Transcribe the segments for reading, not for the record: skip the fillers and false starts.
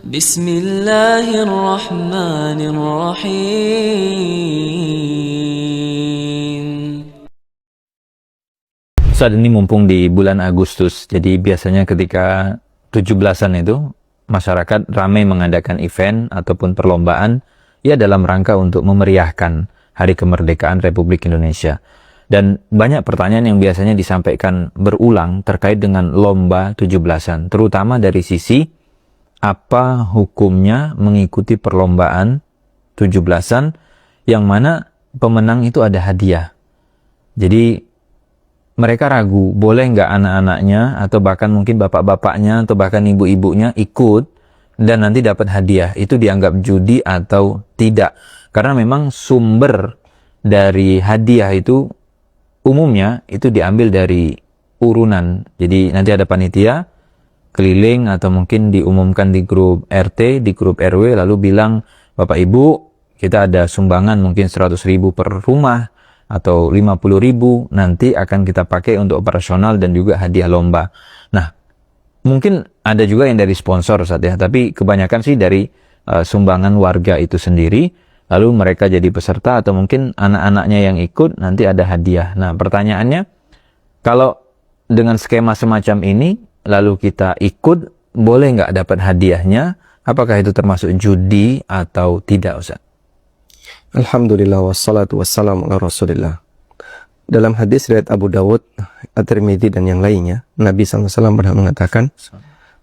Bismillahirrahmanirrahim. Saat ini mumpung di bulan Agustus, jadi biasanya ketika 17-an itu masyarakat ramai mengadakan event ataupun perlombaan ya dalam rangka untuk memeriahkan Hari Kemerdekaan Republik Indonesia. Dan banyak pertanyaan yang biasanya disampaikan berulang terkait dengan lomba 17-an, terutama dari sisi apa hukumnya mengikuti perlombaan 17-an yang mana pemenang itu ada hadiah. Jadi mereka ragu, boleh nggak anak-anaknya atau bahkan mungkin bapak-bapaknya atau bahkan ibu-ibunya ikut dan nanti dapat hadiah. Itu dianggap judi atau tidak. Karena memang sumber dari hadiah itu umumnya itu diambil dari urunan. Jadi nanti ada panitia keliling atau mungkin diumumkan di grup RT, di grup RW, lalu bilang, Bapak Ibu, kita ada sumbangan mungkin 100.000 per rumah atau 50.000, nanti akan kita pakai untuk operasional dan juga hadiah lomba. Nah, mungkin ada juga yang dari sponsor Ustaz ya, tapi kebanyakan sih dari sumbangan warga itu sendiri, lalu mereka jadi peserta atau mungkin anak-anaknya yang ikut nanti ada hadiah. Nah, pertanyaannya, kalau dengan skema semacam ini, lalu kita ikut, boleh nggak dapat hadiahnya? Apakah itu termasuk judi atau tidak, Ustaz? Alhamdulillah wassalatu wassalamu ala Rasulillah. Dalam hadis riwayat Abu Dawud, At-Tirmidzi dan yang lainnya, Nabi SAW pernah mengatakan,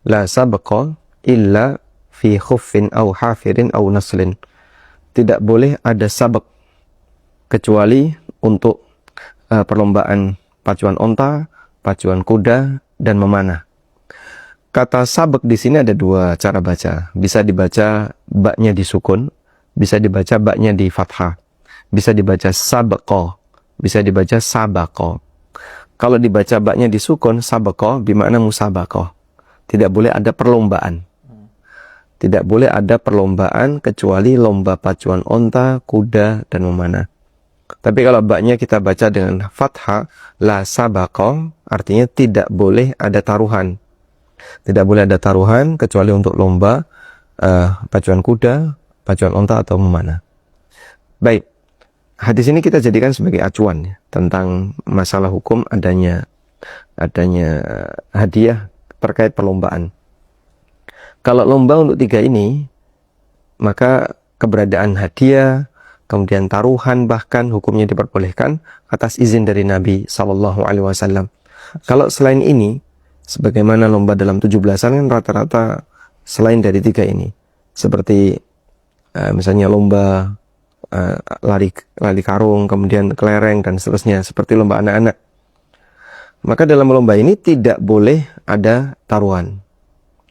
La sabaqa illa fi khuffin aw hafirin aw naslin. Tidak boleh ada sabak kecuali untuk perlombaan pacuan onta, pacuan kuda, dan memanah. Kata sabak di sini ada dua cara baca. Bisa dibaca baknya disukun, bisa dibaca baknya di fathah, bisa dibaca sabaqo, bisa dibaca sabaqo. Kalau dibaca baknya disukun, sabaqo bermakna musabaqo. Tidak boleh ada perlombaan. Tidak boleh ada perlombaan kecuali lomba pacuan onta, kuda, dan memanah. Tapi kalau baknya kita baca dengan fathah, la sabaqo, artinya tidak boleh ada taruhan. Tidak boleh ada taruhan kecuali untuk lomba pacuan kuda, pacuan onta, atau memanah. Baik, hadis ini kita jadikan sebagai acuan ya, tentang masalah hukum adanya hadiah terkait perlombaan. Kalau lomba untuk tiga ini, maka keberadaan hadiah, kemudian taruhan bahkan hukumnya diperbolehkan atas izin dari Nabi SAW. Kalau selain ini, sebagaimana lomba dalam 17-an kan rata-rata selain dari tiga ini, seperti misalnya lomba lari karung, kemudian kelereng, dan seterusnya, seperti lomba anak-anak. Maka dalam lomba ini tidak boleh ada taruhan.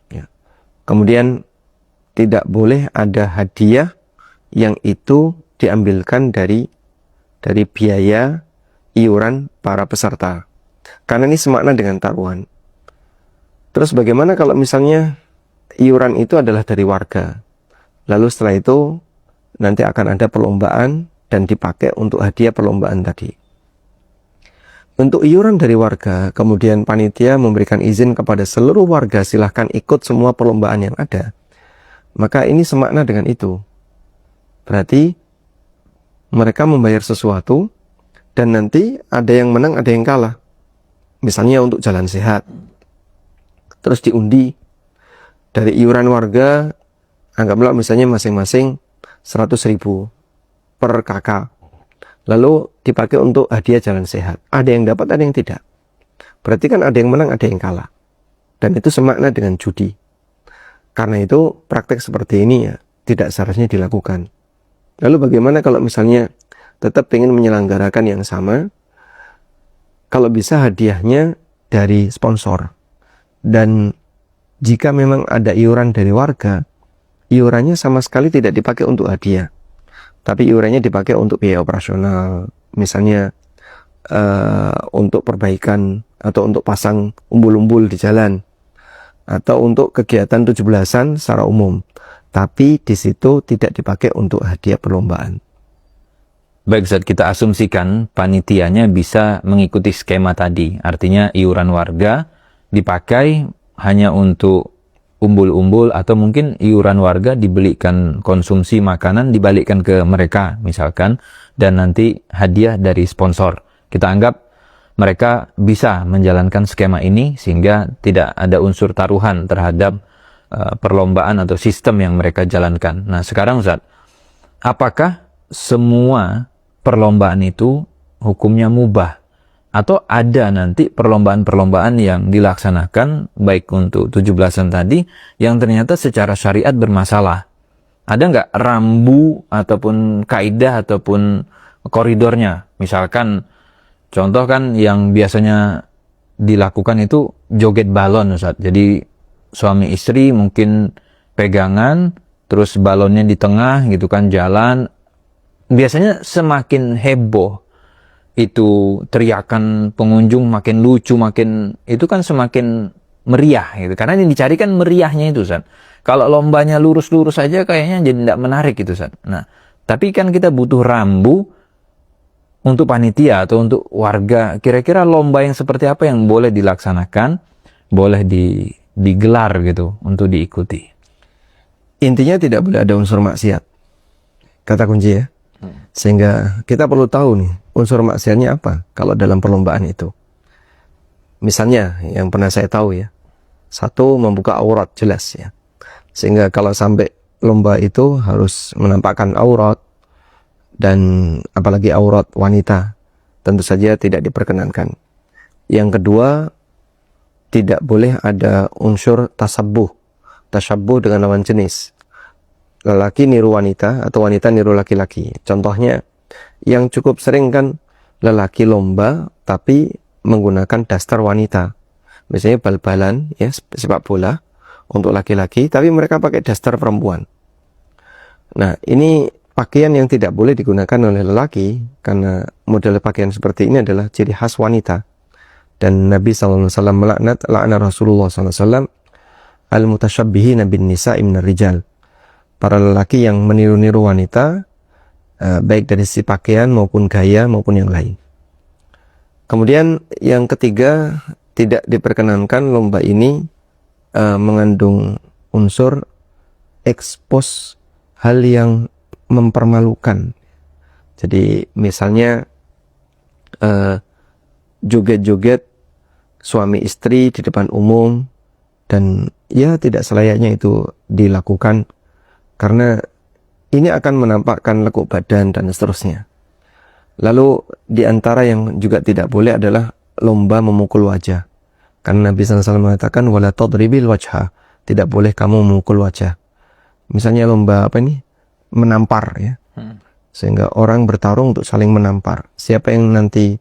Ya. Kemudian tidak boleh ada hadiah yang itu diambilkan dari biaya iuran para peserta. Karena ini semakna dengan taruhan. Terus bagaimana kalau misalnya iuran itu adalah dari warga? Lalu setelah itu nanti akan ada perlombaan dan dipakai untuk hadiah perlombaan tadi. Untuk iuran dari warga, kemudian panitia memberikan izin kepada seluruh warga silahkan ikut semua perlombaan yang ada. Maka ini semakna dengan itu. Berarti mereka membayar sesuatu dan nanti ada yang menang, ada yang kalah. Misalnya untuk jalan sehat. Terus diundi dari iuran warga, anggaplah misalnya masing-masing 100.000 per kakak. Lalu dipakai untuk hadiah jalan sehat. Ada yang dapat, ada yang tidak. Berarti kan ada yang menang, ada yang kalah. Dan itu semakna dengan judi. Karena itu praktek seperti ini ya tidak seharusnya dilakukan. Lalu bagaimana kalau misalnya tetap ingin menyelenggarakan yang sama? Kalau bisa hadiahnya dari sponsor. Dan jika memang ada iuran dari warga, iurannya sama sekali tidak dipakai untuk hadiah. Tapi iurannya dipakai untuk biaya operasional. Misalnya untuk perbaikan atau untuk pasang umbul-umbul di jalan. Atau untuk kegiatan 17-an secara umum. Tapi di situ tidak dipakai untuk hadiah perlombaan. Baik, Ustaz, kita asumsikan panitianya bisa mengikuti skema tadi. Artinya iuran warga dipakai hanya untuk umbul-umbul atau mungkin iuran warga dibelikan konsumsi makanan dibalikkan ke mereka misalkan, dan nanti hadiah dari sponsor. Kita anggap mereka bisa menjalankan skema ini sehingga tidak ada unsur taruhan terhadap perlombaan atau sistem yang mereka jalankan. Nah sekarang Ustaz, apakah semua perlombaan itu hukumnya mubah? Atau ada nanti perlombaan-perlombaan yang dilaksanakan baik untuk 17-an tadi yang ternyata secara syariat bermasalah? Ada nggak rambu ataupun kaidah ataupun koridornya? Misalkan contoh kan yang biasanya dilakukan itu joget balon Ustaz. Jadi suami istri mungkin pegangan, terus balonnya di tengah gitu kan jalan. Biasanya semakin heboh itu teriakan pengunjung, makin lucu, makin itu kan semakin meriah gitu. Karena yang dicari kan meriahnya itu Ustaz. Kalau lombanya lurus-lurus saja kayaknya jadi tidak menarik gitu Ustaz. Nah, tapi kan kita butuh rambu untuk panitia atau untuk warga. Kira-kira lomba yang seperti apa yang boleh dilaksanakan, boleh digelar gitu untuk diikuti. Intinya tidak boleh ada unsur maksiat. Kata kunci ya. Sehingga kita perlu tahu nih unsur maksiatnya apa kalau dalam perlombaan itu. Misalnya yang pernah saya tahu ya, satu membuka aurat jelas ya, sehingga kalau sampai lomba itu harus menampakkan aurat, dan apalagi aurat wanita tentu saja tidak diperkenankan. Yang kedua, tidak boleh ada unsur tasabbuh dengan lawan jenis. Lelaki niru wanita atau wanita niru laki-laki. Contohnya yang cukup sering kan lelaki lomba tapi menggunakan daster wanita. Misalnya bal-balan ya, sepak bola untuk laki-laki tapi mereka pakai daster perempuan. Nah, ini pakaian yang tidak boleh digunakan oleh lelaki karena model pakaian seperti ini adalah ciri khas wanita. Dan Nabi SAW melaknat, la'ana Rasulullah SAW al-mutasyabbihin bin nisa'i minar rijal. Para lelaki yang meniru-niru wanita, baik dari sisi pakaian maupun gaya maupun yang lain. Kemudian yang ketiga, tidak diperkenankan lomba ini mengandung unsur ekspos hal yang mempermalukan. Jadi misalnya joget-joget suami istri di depan umum, dan ya tidak selayaknya itu dilakukan karena ini akan menampakkan lekuk badan dan seterusnya. Lalu di antara yang juga tidak boleh adalah lomba memukul wajah. Karena Nabi SAW mengatakan wala tadribil wajha, tidak boleh kamu memukul wajah. Misalnya lomba apa ini? Menampar ya. Sehingga orang bertarung untuk saling menampar. Siapa yang nanti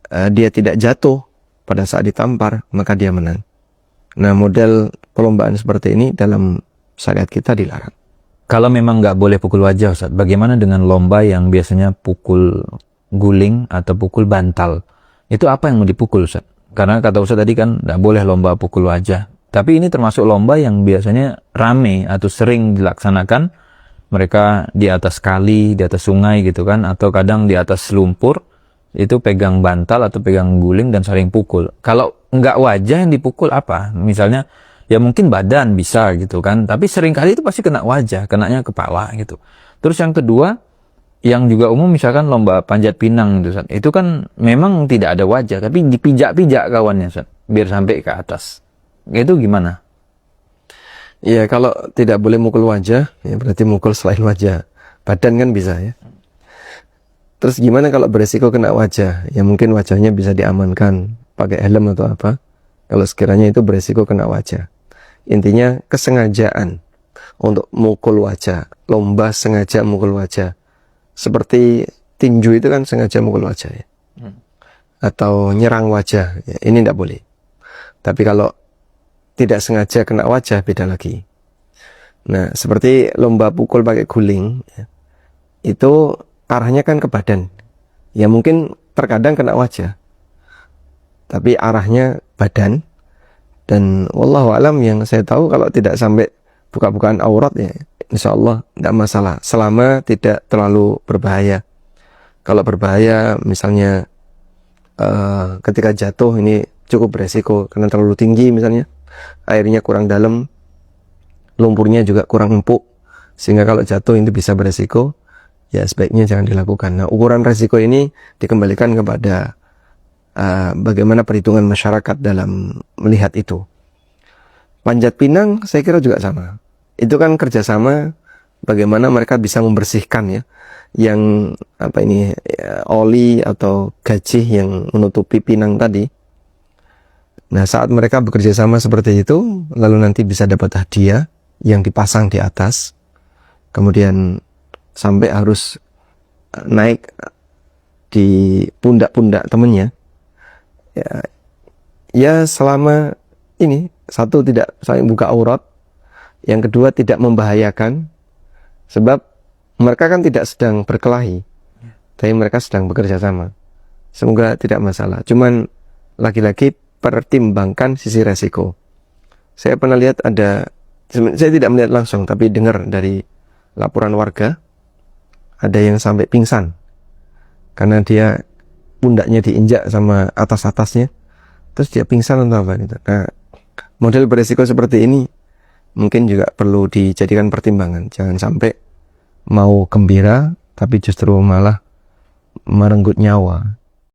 dia tidak jatuh pada saat ditampar, maka dia menang. Nah, model perlombaan seperti ini dalam syariat kita dilarang. Kalau memang nggak boleh pukul wajah Ustaz, bagaimana dengan lomba yang biasanya pukul guling atau pukul bantal? Itu apa yang mau dipukul Ustaz? Karena kata Ustaz tadi kan nggak boleh lomba pukul wajah. Tapi ini termasuk lomba yang biasanya rame atau sering dilaksanakan. Mereka di atas kali, di atas sungai gitu kan, atau kadang di atas lumpur, itu pegang bantal atau pegang guling dan saling pukul. Kalau nggak wajah yang dipukul apa? Misalnya, ya mungkin badan bisa gitu kan, tapi seringkali itu pasti kena wajah, kenanya kepala gitu. Terus yang kedua, yang juga umum misalkan lomba panjat pinang gitu, Ustaz. Itu kan memang tidak ada wajah, tapi dipijak-pijak kawannya Ustaz, biar sampai ke atas. Itu gimana? Ya, kalau tidak boleh mukul wajah, ya berarti mukul selain wajah. Badan kan bisa ya. Terus gimana kalau beresiko kena wajah? Ya mungkin wajahnya bisa diamankan pakai helm atau apa. Kalau sekiranya itu beresiko kena wajah. Intinya kesengajaan untuk mukul wajah. Lomba sengaja mukul wajah. Seperti tinju itu kan sengaja mukul wajah ya. Atau nyerang wajah. Ya, ini tidak boleh. Tapi kalau tidak sengaja kena wajah, beda lagi. Nah, seperti lomba pukul pakai guling, ya, itu arahnya kan ke badan. Ya mungkin terkadang kena wajah, tapi arahnya badan. Dan wallahu alam yang saya tahu kalau tidak sampai buka-bukaan aurat ya, insya Allah tidak masalah. Selama tidak terlalu berbahaya. Kalau berbahaya misalnya ketika jatuh ini cukup beresiko karena terlalu tinggi misalnya. Airnya kurang dalam, lumpurnya juga kurang empuk, sehingga kalau jatuh itu bisa beresiko, ya sebaiknya jangan dilakukan. Nah, ukuran resiko ini dikembalikan kepada bagaimana perhitungan masyarakat dalam melihat itu. Panjat pinang saya kira juga sama. Itu kan kerjasama bagaimana mereka bisa membersihkan ya, yang oli atau gajih yang menutupi pinang tadi. Nah, saat mereka bekerja sama seperti itu, lalu nanti bisa dapat hadiah yang dipasang di atas, kemudian sampai harus naik di pundak-pundak temennya. Ya selama ini, satu, tidak saling buka aurat, yang kedua tidak membahayakan, sebab mereka kan tidak sedang berkelahi, tapi mereka sedang bekerja sama. Semoga tidak masalah. Cuman lagi-lagi pertimbangkan sisi resiko. Saya pernah lihat saya tidak melihat langsung, tapi dengar dari laporan warga, ada yang sampai pingsan karena dia pundaknya diinjak sama atas-atasnya, terus dia pingsan atau apa gitu. Nah, model beresiko seperti ini mungkin juga perlu dijadikan pertimbangan. Jangan sampai mau gembira tapi justru malah merenggut nyawa.